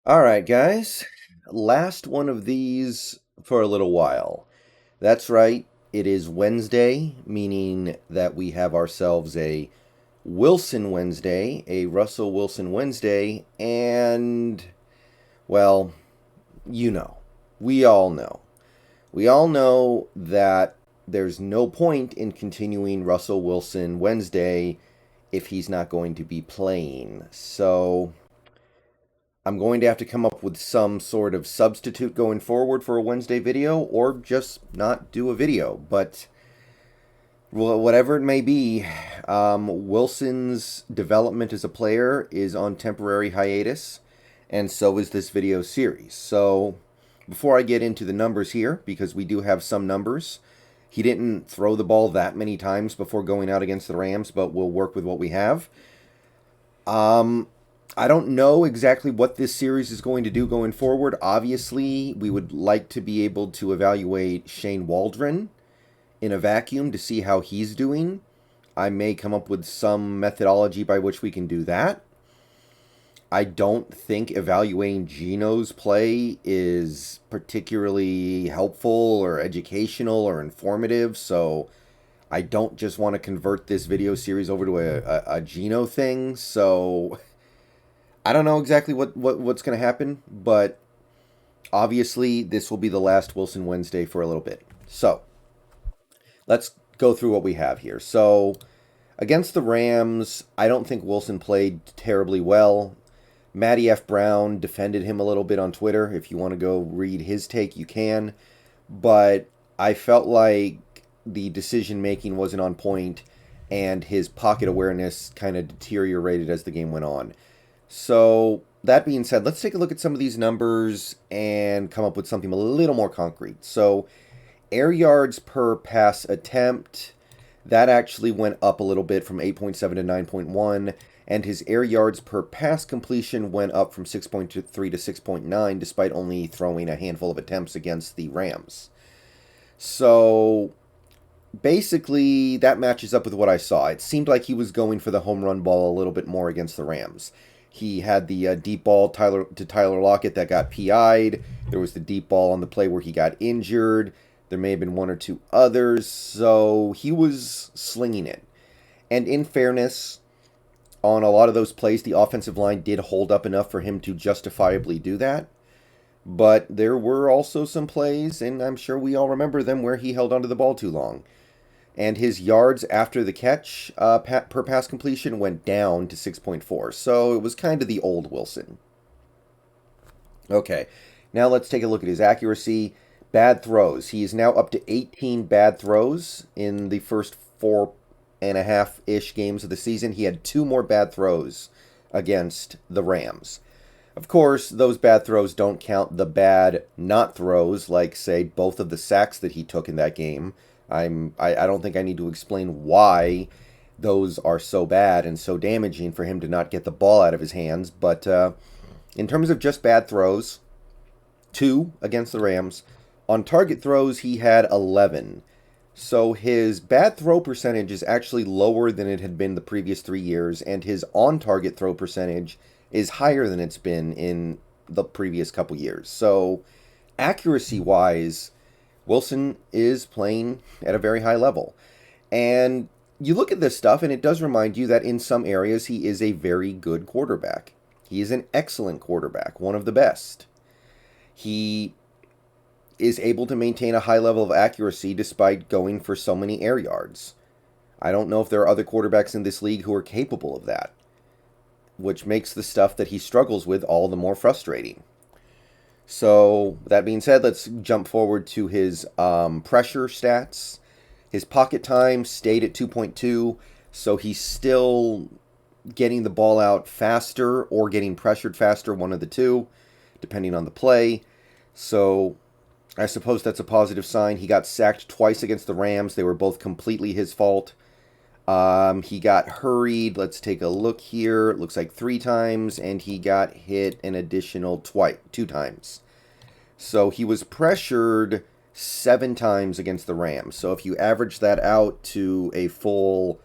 All right, guys. Last one of these for a little while. That's right. It is Wednesday, meaning that we have ourselves a Wilson Wednesday, a Russell Wilson Wednesday, and, well, you know, we all know. We all know that there's no point in continuing Russell Wilson Wednesday if he's not going to be playing. So I'm going to have to come up with some sort of substitute going forward for a Wednesday video or just not do a video. But whatever it may be, Wilson's development as a player is on temporary hiatus, and so is this video series. So before I get into the numbers here, because we do have some numbers, he didn't throw the ball that many times before going out against the Rams, but we'll work with what we have. Um, I don't know exactly what this series is going to do going forward. Obviously, we would like to be able to evaluate Shane Waldron in a vacuum to see how he's doing. I may come up with some methodology by which we can do that. I don't think evaluating Gino's play is particularly helpful or educational or informative, so I don't just want to convert this video series over to a Gino thing. So I don't know exactly what's going to happen, but obviously this will be the last Wilson Wednesday for a little bit. So let's go through what we have here. So against the Rams, I don't think Wilson played terribly well. Matty F. Brown defended him a little bit on Twitter. If you want to go read his take, you can. But I felt like the decision making wasn't on point, and his pocket awareness kind of deteriorated as the game went on. So, that being said, let's take a look at some of these numbers and come up with something a little more concrete. So, air yards per pass attempt, that actually went up a little bit from 8.7 to 9.1, and his air yards per pass completion went up from 6.3 to 6.9, despite only throwing a handful of attempts against the Rams. So, basically, that matches up with what I saw. It seemed like he was going for the home run ball a little bit more against the Rams. He had the deep ball to Tyler Lockett that got PI'd. There was the deep ball on the play where he got injured. There may have been one or two others. So he was slinging it. And in fairness, on a lot of those plays, the offensive line did hold up enough for him to justifiably do that. But there were also some plays, and I'm sure we all remember them, where he held onto the ball too long. And his yards after the catch per pass completion went down to 6.4. So it was kind of the old Wilson. Okay, now let's take a look at his accuracy. Bad throws. He is now up to 18 bad throws in the first 4.5-ish games of the season. He had two more bad throws against the Rams. Of course, those bad throws don't count the bad not throws, like, say, both of the sacks that he took in that game. I don't think I need to explain why those are so bad and so damaging for him to not get the ball out of his hands. But in terms of just bad throws, two against the Rams. On target throws, he had 11. So his bad throw percentage is actually lower than it had been the previous 3 years, and his on target throw percentage is higher than it's been in the previous couple years. So accuracy wise, Wilson is playing at a very high level. And you look at this stuff, and it does remind you that in some areas he is a very good quarterback. He is an excellent quarterback, one of the best. He is able to maintain a high level of accuracy despite going for so many air yards. I don't know if there are other quarterbacks in this league who are capable of that, which makes the stuff that he struggles with all the more frustrating. So, that being said, let's jump forward to his pressure stats. His pocket time stayed at 2.2, so he's still getting the ball out faster or getting pressured faster, one of the two, depending on the play. So, I suppose that's a positive sign. He got sacked twice against the Rams. They were both completely his fault. He got hurried. Let's take a look here. It looks like 3 times, and he got hit an additional 2 times. So he was pressured 7 times against the Rams. So if you average that out to a full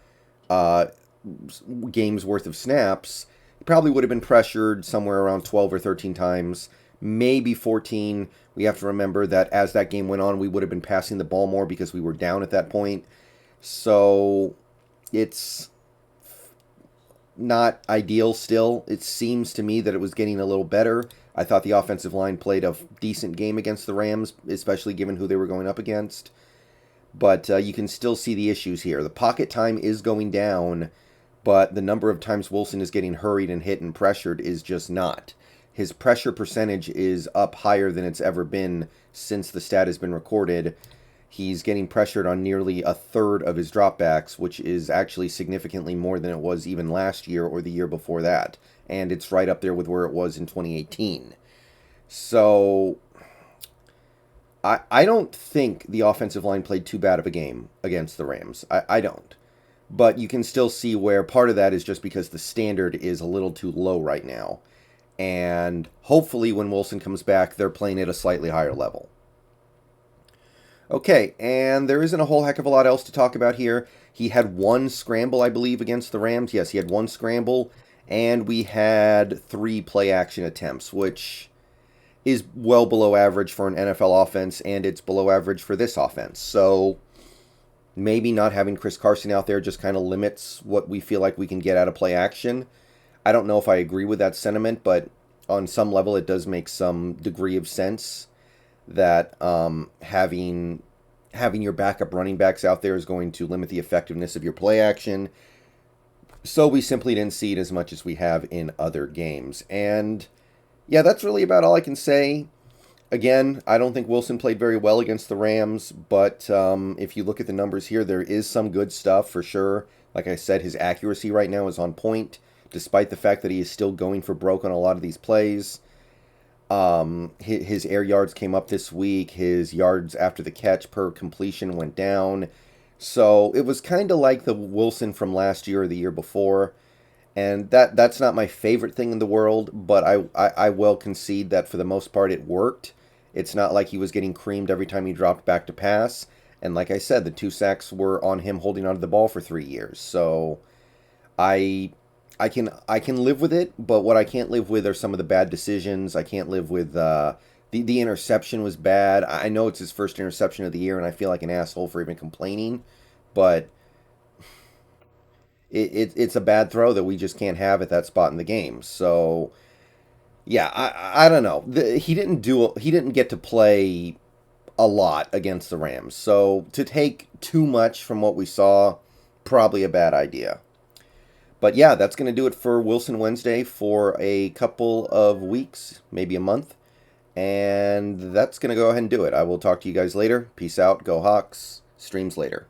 game's worth of snaps, Probably would have been pressured somewhere around 12 or 13 times, maybe 14. We have to remember that as that game went on, we would have been passing the ball more because we were down at that point. So it's not ideal still. It seems to me that it was getting a little better. I thought the offensive line played a decent game against the Rams, especially given who they were going up against. But you can still see the issues here. The pocket time is going down, but the number of times Wilson is getting hurried and hit and pressured is just not. His pressure percentage is up higher than it's ever been since the stat has been recorded. He's getting pressured on nearly a third of his dropbacks, which is actually significantly more than it was even last year or the year before that. And it's right up there with where it was in 2018. So I don't think the offensive line played too bad of a game against the Rams. I don't. But you can still see where part of that is just because the standard is a little too low right now. And hopefully when Wilson comes back, they're playing at a slightly higher level. Okay, and there isn't a whole heck of a lot else to talk about here. He had one scramble, I believe, against the Rams. Yes, he had one scramble, and we had 3 play-action attempts, which is well below average for an NFL offense, and it's below average for this offense. So maybe not having Chris Carson out there just kind of limits what we feel like we can get out of play-action. I don't know if I agree with that sentiment, but on some level it does make some degree of sense that having your backup running backs out there is going to limit the effectiveness of your play action. So we simply didn't see it as much as we have in other games. And yeah, that's really about all I can say. Again, I don't think Wilson played very well against the Rams, but if you look at the numbers here, there is some good stuff for sure. Like I said, his accuracy right now is on point, despite the fact that he is still going for broke on a lot of these plays. His air yards came up this week. His yards after the catch per completion went down. So it was kind of like the Wilson from last year or the year before. And that's not my favorite thing in the world, but I will concede that for the most part it worked. It's not like he was getting creamed every time he dropped back to pass. And like I said, the 2 sacks were on him holding onto the ball for 3 years. So I can live with it, but what I can't live with are some of the bad decisions. I can't live with the interception was bad. I know it's his first interception of the year, and I feel like an asshole for even complaining, but it's a bad throw that we just can't have at that spot in the game. So yeah, I don't know. He didn't get to play a lot against the Rams, so to take too much from what we saw, probably a bad idea. But yeah, that's going to do it for Wilson Wednesday for a couple of weeks, maybe a month. And that's going to go ahead and do it. I will talk to you guys later. Peace out. Go Hawks. Streams later.